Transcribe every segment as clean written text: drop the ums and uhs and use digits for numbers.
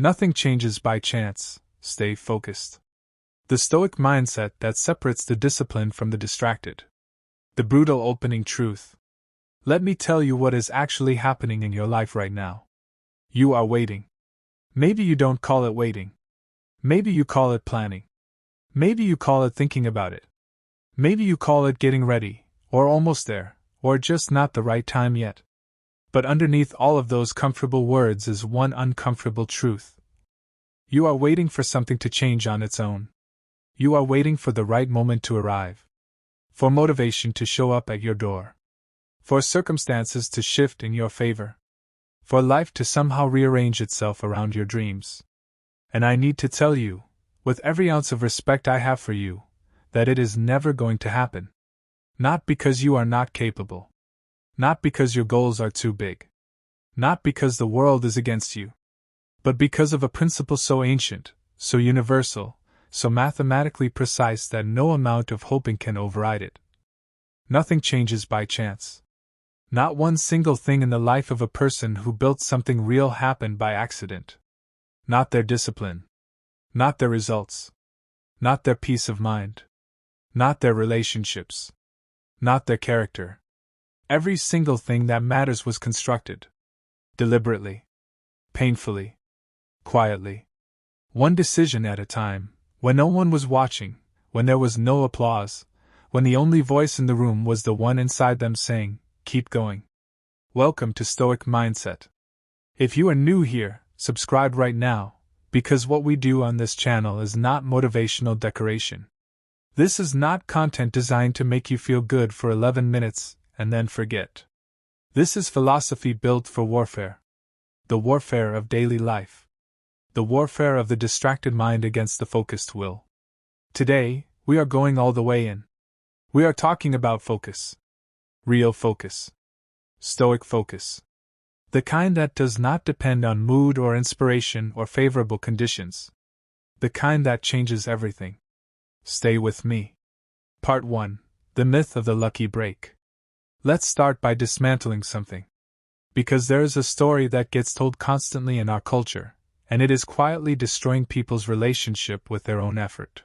Nothing changes by chance, stay focused. The Stoic mindset that separates the disciplined from the distracted. The brutal opening truth. Let me tell you what is actually happening in your life right now. You are waiting. Maybe you don't call it waiting. Maybe you call it planning. Maybe you call it thinking about it. Maybe you call it getting ready, or almost there, or just not the right time yet. But underneath all of those comfortable words is one uncomfortable truth. You are waiting for something to change on its own. You are waiting for the right moment to arrive. For motivation to show up at your door. For circumstances to shift in your favor. For life to somehow rearrange itself around your dreams. And I need to tell you, with every ounce of respect I have for you, that it is never going to happen. Not because you are not capable. Not because your goals are too big. Not because the world is against you. But because of a principle so ancient, so universal, so mathematically precise that no amount of hoping can override it. Nothing changes by chance. Not one single thing in the life of a person who built something real happened by accident. Not their discipline. Not their results. Not their peace of mind. Not their relationships. Not their character. Every single thing that matters was constructed. Deliberately. Painfully. Quietly. One decision at a time, when no one was watching, when there was no applause, when the only voice in the room was the one inside them saying, "Keep going." Welcome to Stoic Mindset. If you are new here, subscribe right now, because what we do on this channel is not motivational decoration. This is not content designed to make you feel good for 11 minutes and then forget. This is philosophy built for warfare. The warfare of daily life. The warfare of the distracted mind against the focused will. Today, we are going all the way in. We are talking about focus. Real focus. Stoic focus. The kind that does not depend on mood or inspiration or favorable conditions. The kind that changes everything. Stay with me. Part 1. The myth of the lucky break. Let's start by dismantling something. Because there is a story that gets told constantly in our culture, and it is quietly destroying people's relationship with their own effort.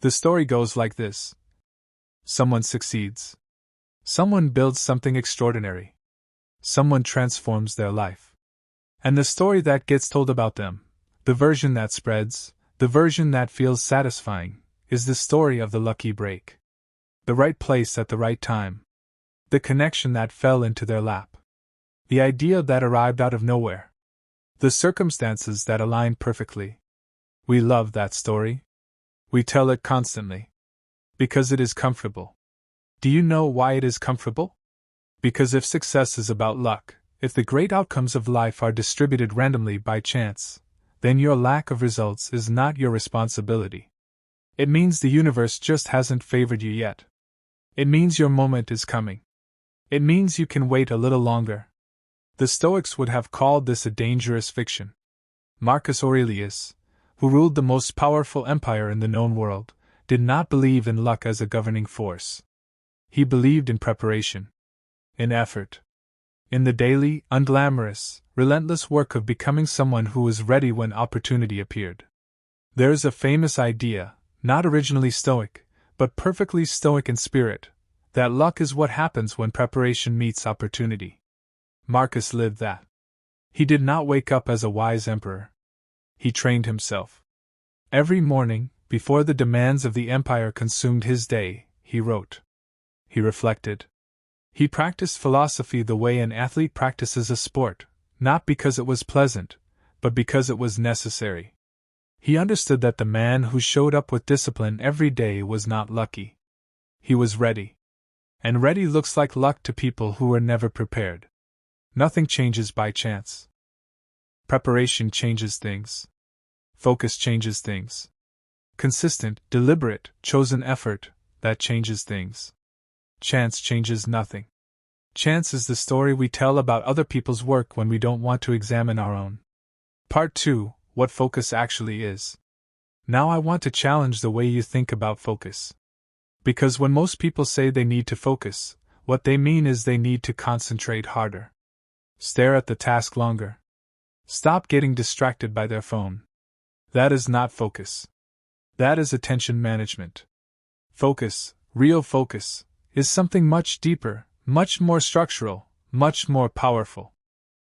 The story goes like this. Someone succeeds. Someone builds something extraordinary. Someone transforms their life. And the story that gets told about them, the version that spreads, the version that feels satisfying, is the story of the lucky break. The right place at the right time. The connection that fell into their lap. The idea that arrived out of nowhere. The circumstances that aligned perfectly. We love that story. We tell it constantly. Because it is comfortable. Do you know why it is comfortable? Because if success is about luck, if the great outcomes of life are distributed randomly by chance, then your lack of results is not your responsibility. It means the universe just hasn't favored you yet. It means your moment is coming. It means you can wait a little longer. The Stoics would have called this a dangerous fiction. Marcus Aurelius, who ruled the most powerful empire in the known world, did not believe in luck as a governing force. He believed in preparation. In effort. In the daily, unglamorous, relentless work of becoming someone who was ready when opportunity appeared. There is a famous idea, not originally Stoic, but perfectly Stoic in spirit, that luck is what happens when preparation meets opportunity. Marcus lived that. He did not wake up as a wise emperor. He trained himself. Every morning, before the demands of the empire consumed his day, he wrote. He reflected. He practiced philosophy the way an athlete practices a sport, not because it was pleasant, but because it was necessary. He understood that the man who showed up with discipline every day was not lucky. He was ready. And ready looks like luck to people who were never prepared. Nothing changes by chance. Preparation changes things. Focus changes things. Consistent, deliberate, chosen effort, that changes things. Chance changes nothing. Chance is the story we tell about other people's work when we don't want to examine our own. Part 2. What focus actually is. Now I want to challenge the way you think about focus. Because when most people say they need to focus, what they mean is they need to concentrate harder. Stare at the task longer. Stop getting distracted by their phone. That is not focus. That is attention management. Focus, real focus, is something much deeper, much more structural, much more powerful.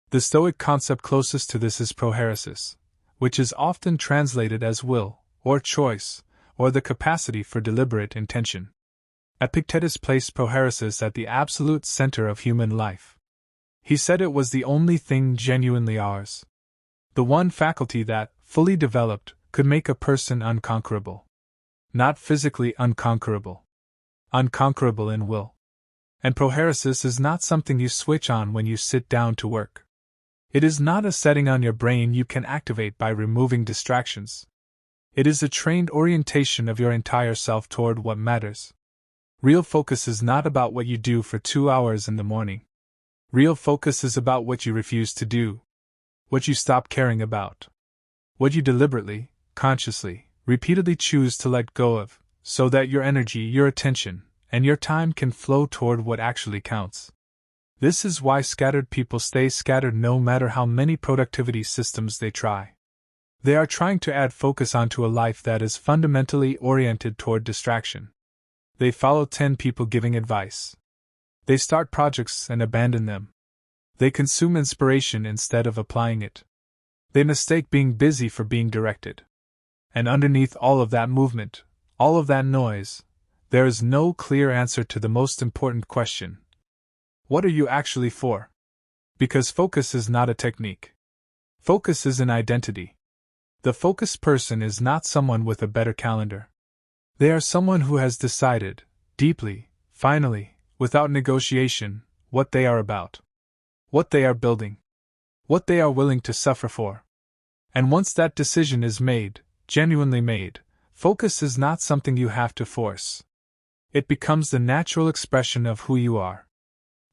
The Stoic concept closest to this is prohairesis, which is often translated as will, or choice, or the capacity for deliberate intention. Epictetus placed prohairesis at the absolute center of human life. He said it was the only thing genuinely ours. The one faculty that, fully developed, could make a person unconquerable. Not physically unconquerable. Unconquerable in will. And prohairesis is not something you switch on when you sit down to work. It is not a setting on your brain you can activate by removing distractions. It is a trained orientation of your entire self toward what matters. Real focus is not about what you do for 2 hours in the morning. Real focus is about what you refuse to do. What you stop caring about. What you deliberately, consciously, repeatedly choose to let go of, so that your energy, your attention, and your time can flow toward what actually counts. This is why scattered people stay scattered no matter how many productivity systems they try. They are trying to add focus onto a life that is fundamentally oriented toward distraction. They follow 10 people giving advice. They start projects and abandon them. They consume inspiration instead of applying it. They mistake being busy for being directed. And underneath all of that movement, all of that noise, there is no clear answer to the most important question. What are you actually for? Because focus is not a technique. Focus is an identity. The focused person is not someone with a better calendar. They are someone who has decided, deeply, finally, without negotiation, what they are about. What they are building. What they are willing to suffer for. And once that decision is made, genuinely made, focus is not something you have to force. It becomes the natural expression of who you are.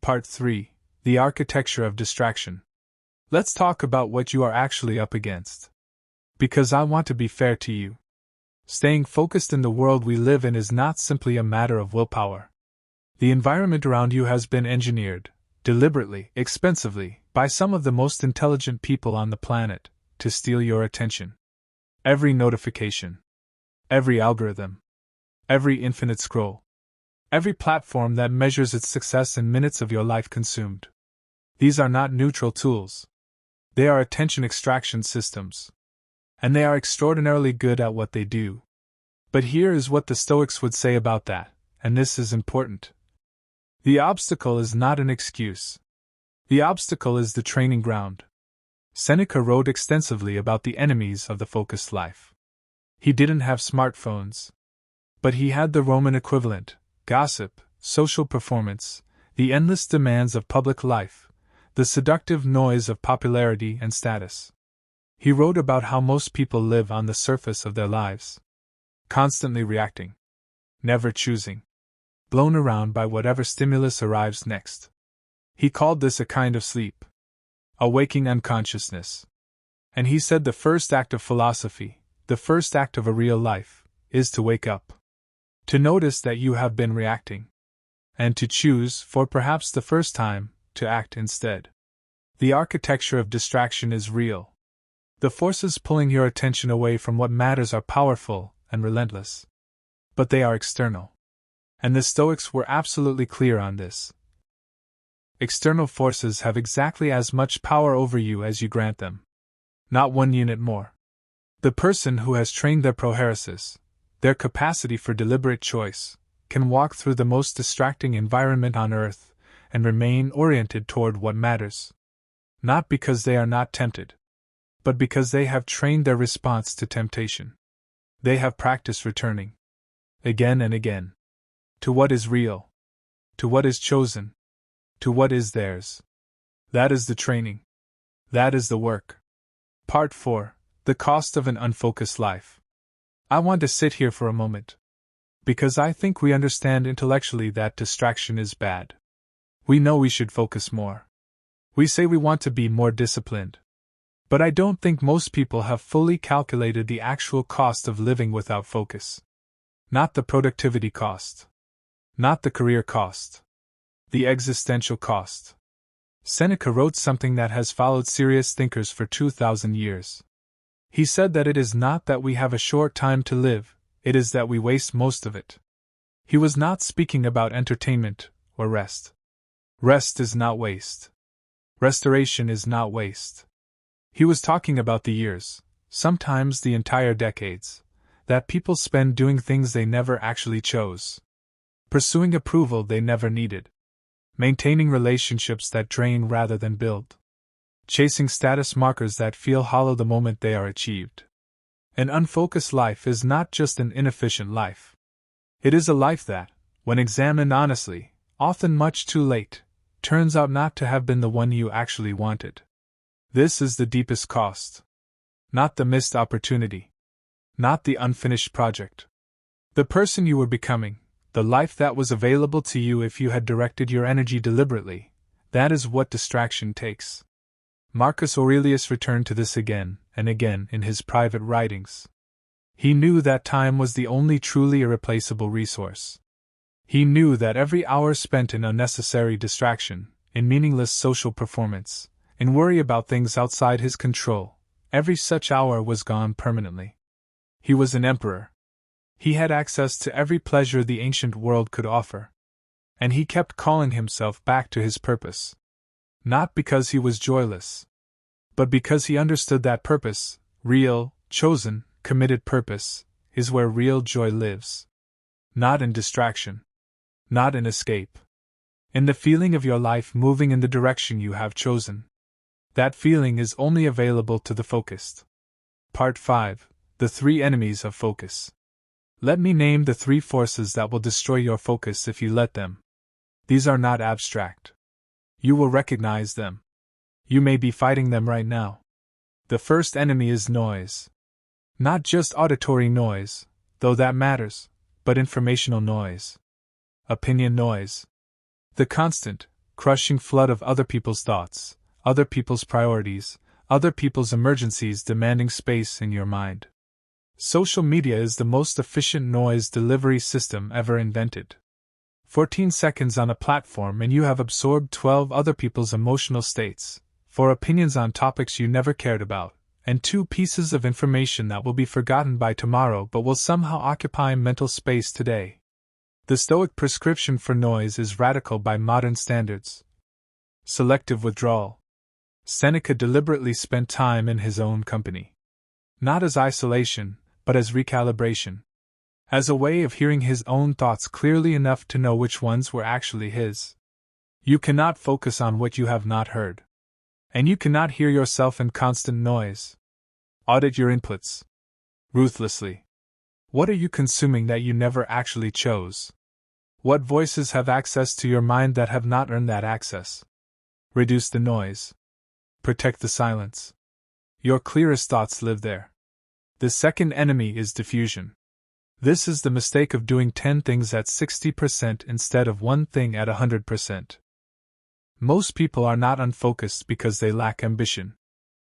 Part 3. The Architecture of Distraction. Let's talk about what you are actually up against. Because I want to be fair to you. Staying focused in the world we live in is not simply a matter of willpower. The environment around you has been engineered, deliberately, expensively, by some of the most intelligent people on the planet, to steal your attention. Every notification. Every algorithm. Every infinite scroll. Every platform that measures its success in minutes of your life consumed. These are not neutral tools. They are attention extraction systems. And they are extraordinarily good at what they do. But here is what the Stoics would say about that, and this is important. The obstacle is not an excuse. The obstacle is the training ground. Seneca wrote extensively about the enemies of the focused life. He didn't have smartphones. But he had the Roman equivalent: gossip, social performance, the endless demands of public life, the seductive noise of popularity and status. He wrote about how most people live on the surface of their lives. Constantly reacting. Never choosing. Blown around by whatever stimulus arrives next. He called this a kind of sleep. A waking unconsciousness. And he said the first act of philosophy, the first act of a real life, is to wake up. To notice that you have been reacting. And to choose, for perhaps the first time, to act instead. The architecture of distraction is real. The forces pulling your attention away from what matters are powerful and relentless. But they are external. And the Stoics were absolutely clear on this. External forces have exactly as much power over you as you grant them. Not 1 unit more. The person who has trained their prohairesis, their capacity for deliberate choice, can walk through the most distracting environment on earth and remain oriented toward what matters. Not because they are not tempted, but because they have trained their response to temptation. They have practiced returning, again and again, to what is real, to what is chosen, to what is theirs. That is the training. That is the work. Part 4. The Cost of an Unfocused Life. I want to sit here for a moment. Because I think we understand intellectually that distraction is bad. We know we should focus more. We say we want to be more disciplined. But I don't think most people have fully calculated the actual cost of living without focus. Not the productivity cost. Not the career cost. The existential cost. Seneca wrote something that has followed serious thinkers for 2,000 years. He said that it is not that we have a short time to live, it is that we waste most of it. He was not speaking about entertainment or rest. Rest is not waste. Restoration is not waste. He was talking about the years, sometimes the entire decades, that people spend doing things they never actually chose, pursuing approval they never needed, maintaining relationships that drain rather than build, chasing status markers that feel hollow the moment they are achieved. An unfocused life is not just an inefficient life. It is a life that, when examined honestly, often much too late, turns out not to have been the one you actually wanted. This is the deepest cost. Not the missed opportunity. Not the unfinished project. The person you were becoming, the life that was available to you if you had directed your energy deliberately, that is what distraction takes. Marcus Aurelius returned to this again and again in his private writings. He knew that time was the only truly irreplaceable resource. He knew that every hour spent in unnecessary distraction, in meaningless social performance, in worry about things outside his control, every such hour was gone permanently. He was an emperor. He had access to every pleasure the ancient world could offer. And he kept calling himself back to his purpose. Not because he was joyless, but because he understood that purpose, real, chosen, committed purpose, is where real joy lives. Not in distraction. Not in escape. In the feeling of your life moving in the direction you have chosen. That feeling is only available to the focused. Part 5. The 3 enemies of focus. Let me name the 3 forces that will destroy your focus if you let them. These are not abstract. You will recognize them. You may be fighting them right now. The first enemy is noise. Not just auditory noise, though that matters, but informational noise. Opinion noise. The constant, crushing flood of other people's thoughts, other people's priorities, other people's emergencies demanding space in your mind. Social media is the most efficient noise delivery system ever invented. 14 seconds on a platform and you have absorbed 12 other people's emotional states, 4 opinions on topics you never cared about, and 2 pieces of information that will be forgotten by tomorrow but will somehow occupy mental space today. The Stoic prescription for noise is radical by modern standards. Selective withdrawal. Seneca deliberately spent time in his own company. Not as isolation, but as recalibration. As a way of hearing his own thoughts clearly enough to know which ones were actually his. You cannot focus on what you have not heard. And you cannot hear yourself in constant noise. Audit your inputs. Ruthlessly. What are you consuming that you never actually chose? What voices have access to your mind that have not earned that access? Reduce the noise. Protect the silence. Your clearest thoughts live there. The second enemy is diffusion. This is the mistake of doing 10 things at 60% instead of one thing at 100%. Most people are not unfocused because they lack ambition.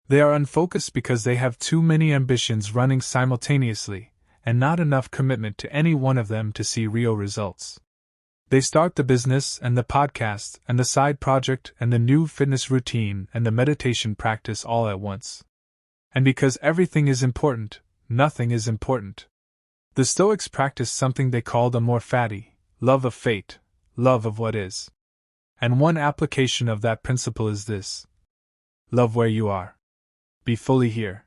They are unfocused because they have too many ambitions running simultaneously, and not enough commitment to any one of them to see real results. They start the business and the podcast and the side project and the new fitness routine and the meditation practice all at once. And because everything is important, nothing is important. The Stoics practiced something they called amor fati, love of fate, love of what is. And one application of that principle is this. Love where you are. Be fully here.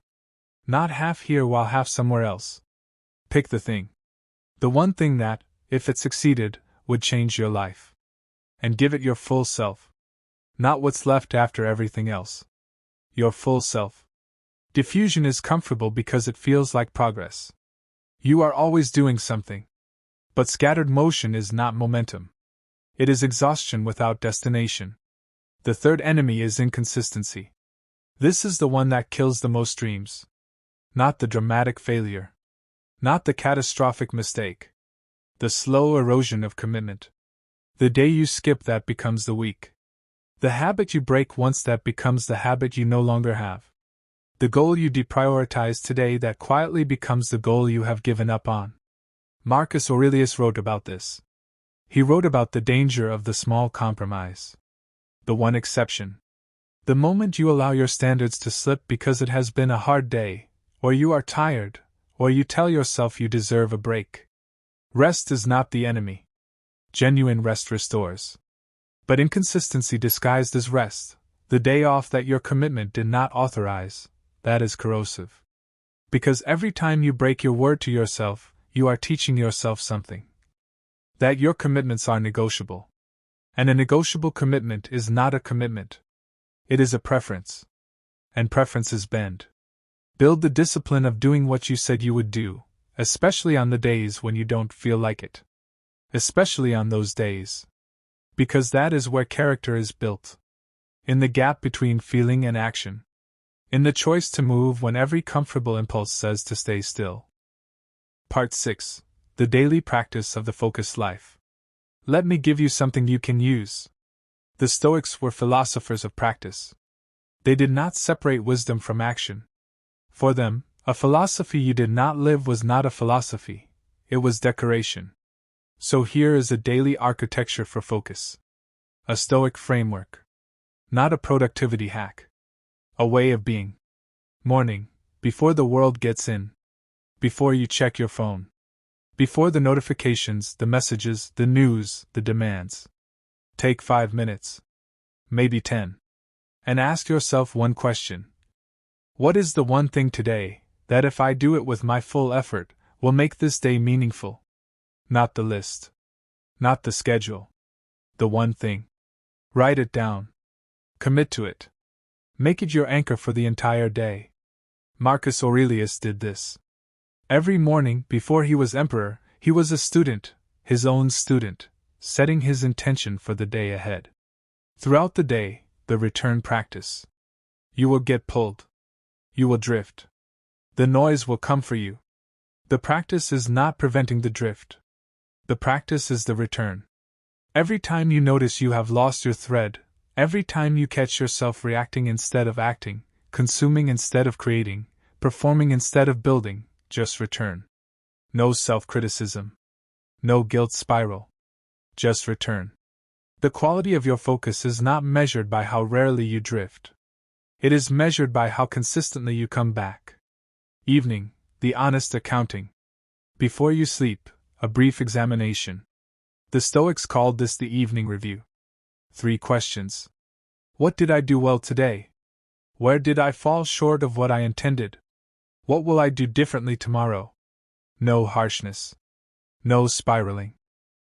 Not half here while half somewhere else. Pick the thing. The one thing that, if it succeeded, would change your life. And give it your full self. Not what's left after everything else. Your full self. Diffusion is comfortable because it feels like progress. You are always doing something. But scattered motion is not momentum. It is exhaustion without destination. The third enemy is inconsistency. This is the one that kills the most dreams. Not the dramatic failure. Not the catastrophic mistake. The slow erosion of commitment. The day you skip that becomes the week. The habit you break once that becomes the habit you no longer have. The goal you deprioritize today that quietly becomes the goal you have given up on. Marcus Aurelius wrote about this. He wrote about the danger of the small compromise. The one exception. The moment you allow your standards to slip because it has been a hard day, or you are tired, or you tell yourself you deserve a break. Rest is not the enemy. Genuine rest restores. But inconsistency disguised as rest, the day off that your commitment did not authorize, that is corrosive. Because every time you break your word to yourself, you are teaching yourself something. That your commitments are negotiable. And a negotiable commitment is not a commitment. It is a preference. And preferences bend. Build the discipline of doing what you said you would do, especially on the days when you don't feel like it. Especially on those days. Because that is where character is built. In the gap between feeling and action. In the choice to move when every comfortable impulse says to stay still. Part 6. The daily practice of the focused life. Let me give you something you can use. The Stoics were philosophers of practice. They did not separate wisdom from action. For them, a philosophy you did not live was not a philosophy, it was decoration. So here is a daily architecture for focus. A Stoic framework. Not a productivity hack. A way of being. Morning, before the world gets in. Before you check your phone. Before the notifications, the messages, the news, the demands. Take 5 minutes. Maybe 10. And ask yourself one question. What is the one thing today, that if I do it with my full effort, will make this day meaningful? Not the list. Not the schedule. The one thing. Write it down. Commit to it. Make it your anchor for the entire day. Marcus Aurelius did this. Every morning, before he was emperor, he was a student, his own student, setting his intention for the day ahead. Throughout the day, the return practice. You will get pulled. You will drift. The noise will come for you. The practice is not preventing the drift. The practice is the return. Every time you notice you have lost your thread, every time you catch yourself reacting instead of acting, consuming instead of creating, performing instead of building, just return. No self-criticism. No guilt spiral. Just return. The quality of your focus is not measured by how rarely you drift. It is measured by how consistently you come back. Evening, the honest accounting. Before you sleep, a brief examination. The Stoics called this the evening review. 3 questions. What did I do well today? Where did I fall short of what I intended? What will I do differently tomorrow? No harshness. No spiraling.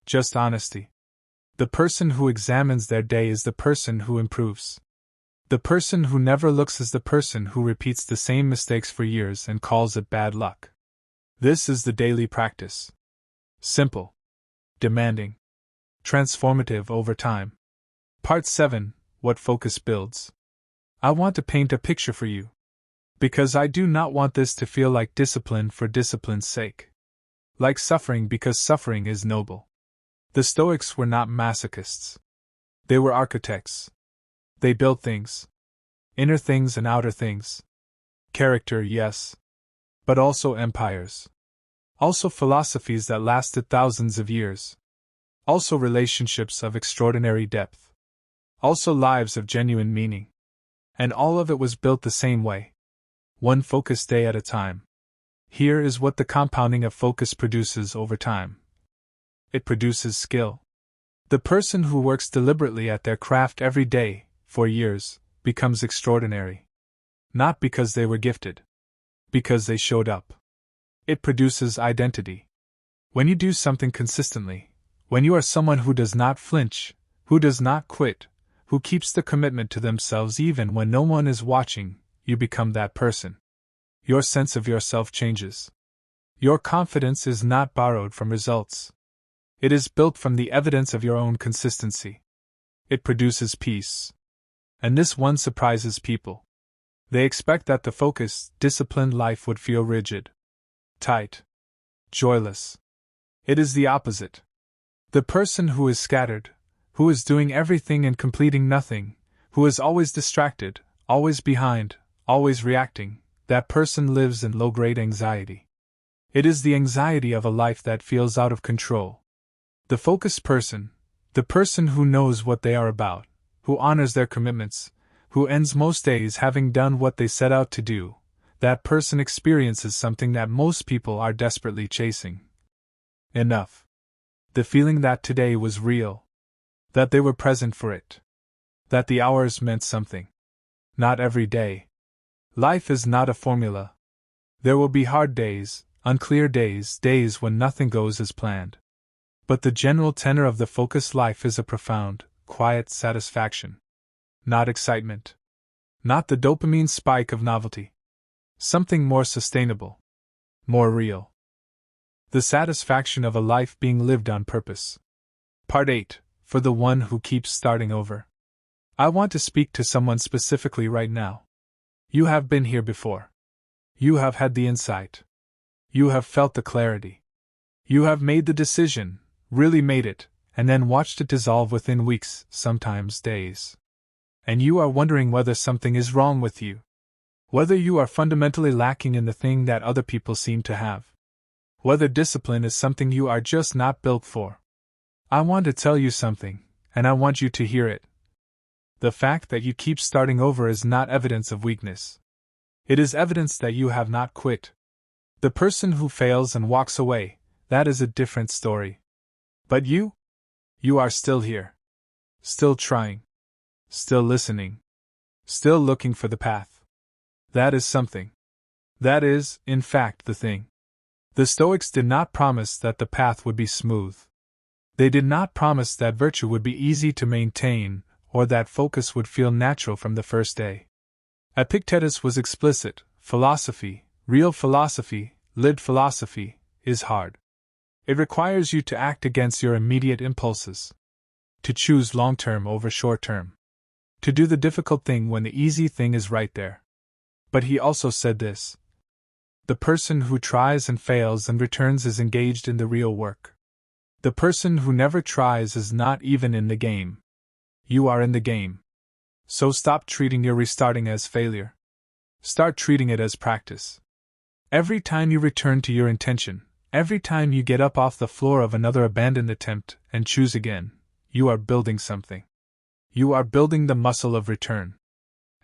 Just honesty. The person who examines their day is the person who improves. The person who never looks is the person who repeats the same mistakes for years and calls it bad luck. This is the daily practice. Simple. Demanding. Transformative over time. Part 7. What focus builds. I want to paint a picture for you. Because I do not want this to feel like discipline for discipline's sake. Like suffering because suffering is noble. The Stoics were not masochists. They were architects. They built things. Inner things and outer things. Character, yes. But also empires. Also philosophies that lasted thousands of years. Also relationships of extraordinary depth. Also lives of genuine meaning. And all of it was built the same way. One focused day at a time. Here is what the compounding of focus produces over time. It produces skill. The person who works deliberately at their craft every day, for years, becomes extraordinary. Not because they were gifted. Because they showed up. It produces identity. When you do something consistently, when you are someone who does not flinch, who does not quit, who keeps the commitment to themselves even when no one is watching, you become that person. Your sense of yourself changes. Your confidence is not borrowed from results. It is built from the evidence of your own consistency. It produces peace. And this one surprises people. They expect that the focused, disciplined life would feel rigid, tight, joyless. It is the opposite. The person who is scattered, who is doing everything and completing nothing, who is always distracted, always behind, always reacting, that person lives in low-grade anxiety. It is the anxiety of a life that feels out of control. The focused person, the person who knows what they are about, who honors their commitments, who ends most days having done what they set out to do, that person experiences something that most people are desperately chasing. Enough. The feeling that today was real. That they were present for it. That the hours meant something. Not every day. Life is not a formula. There will be hard days, unclear days, days when nothing goes as planned. But the general tenor of the focused life is a profound, quiet satisfaction. Not excitement. Not the dopamine spike of novelty. Something more sustainable. More real. The satisfaction of a life being lived on purpose. Part 8. For the one who keeps starting over. I want to speak to someone specifically right now. You have been here before. You have had the insight. You have felt the clarity. You have made the decision, really made it, and then watched it dissolve within weeks, sometimes days. And you are wondering whether something is wrong with you. Whether you are fundamentally lacking in the thing that other people seem to have. Whether discipline is something you are just not built for. I want to tell you something, and I want you to hear it. The fact that you keep starting over is not evidence of weakness. It is evidence that you have not quit. The person who fails and walks away, that is a different story. But you are still here. Still trying. Still listening. Still looking for the path. That is something. That is, in fact, the thing. The Stoics did not promise that the path would be smooth. They did not promise that virtue would be easy to maintain, or that focus would feel natural from the first day. Epictetus was explicit: philosophy, real philosophy, lived philosophy, is hard. It requires you to act against your immediate impulses. To choose long-term over short-term. To do the difficult thing when the easy thing is right there. But he also said this: the person who tries and fails and returns is engaged in the real work. The person who never tries is not even in the game. You are in the game. So stop treating your restarting as failure. Start treating it as practice. Every time you return to your intention, every time you get up off the floor of another abandoned attempt and choose again, you are building something. You are building the muscle of return.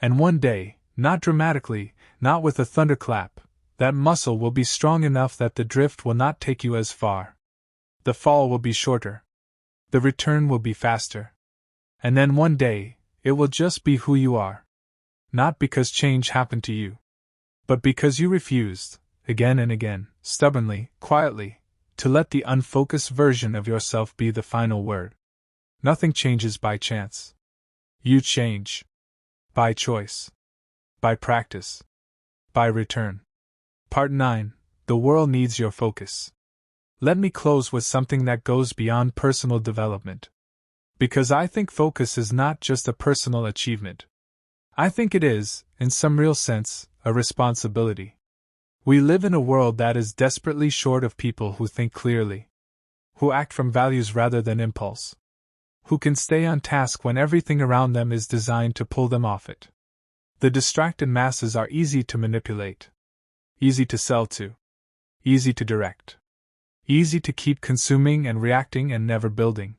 And one day, not dramatically, not with a thunderclap, that muscle will be strong enough that the drift will not take you as far. The fall will be shorter. The return will be faster. And then one day, it will just be who you are. Not because change happened to you. But because you refused, again and again, stubbornly, quietly, to let the unfocused version of yourself be the final word. Nothing changes by chance. You change. By choice. By practice. By return. Part 9. The world needs your focus. Let me close with something that goes beyond personal development. Because I think focus is not just a personal achievement. I think it is, in some real sense, a responsibility. We live in a world that is desperately short of people who think clearly. Who act from values rather than impulse. Who can stay on task when everything around them is designed to pull them off it. The distracted masses are easy to manipulate. Easy to sell to. Easy to direct. Easy to keep consuming and reacting and never building.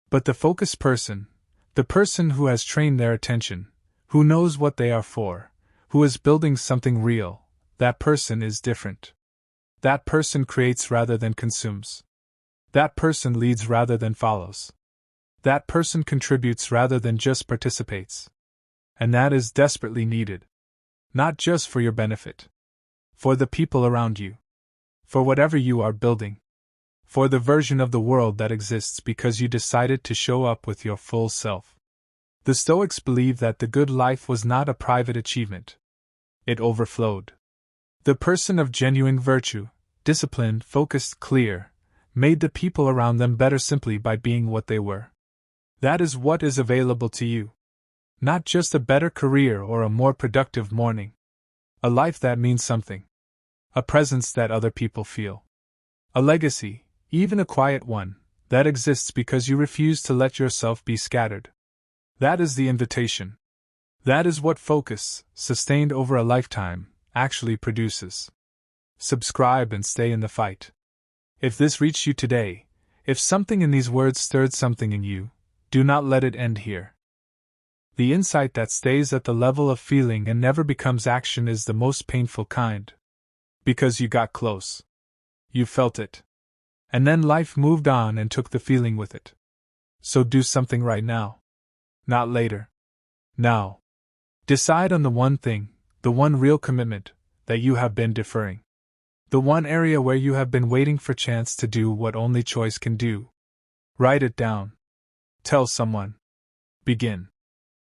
But the focused person, the person who has trained their attention, who knows what they are for, who is building something real, that person is different. That person creates rather than consumes. That person leads rather than follows. That person contributes rather than just participates. And that is desperately needed. Not just for your benefit. For the people around you. For whatever you are building. For the version of the world that exists because you decided to show up with your full self. The Stoics believed that the good life was not a private achievement. It overflowed. The person of genuine virtue, disciplined, focused, clear, made the people around them better simply by being what they were. That is what is available to you. Not just a better career or a more productive morning. A life that means something. A presence that other people feel. A legacy, even a quiet one, that exists because you refuse to let yourself be scattered. That is the invitation. That is what focus, sustained over a lifetime, actually produces. Subscribe and stay in the fight. If this reached you today, if something in these words stirred something in you, do not let it end here. The insight that stays at the level of feeling and never becomes action is the most painful kind. Because you got close. You felt it. And then life moved on and took the feeling with it. So do something right now. Not later. Now. Decide on the one thing, the one real commitment, that you have been deferring. The one area where you have been waiting for chance to do what only choice can do. Write it down. Tell someone. Begin.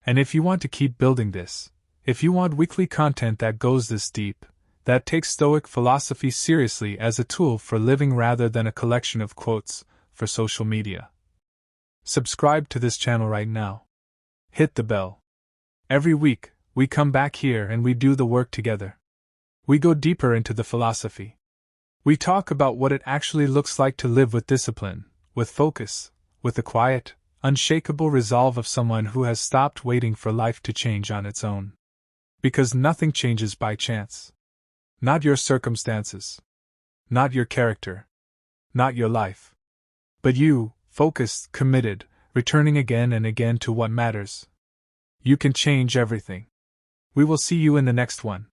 And if you want to keep building this, if you want weekly content that goes this deep, that takes Stoic philosophy seriously as a tool for living rather than a collection of quotes for social media, subscribe to this channel right now. Hit the bell. Every week, we come back here and we do the work together. We go deeper into the philosophy. We talk about what it actually looks like to live with discipline, with focus, with the quiet, unshakable resolve of someone who has stopped waiting for life to change on its own. Because nothing changes by chance. Not your circumstances. Not your character. Not your life. But you, focused, committed, returning again and again to what matters. You can change everything. We will see you in the next one.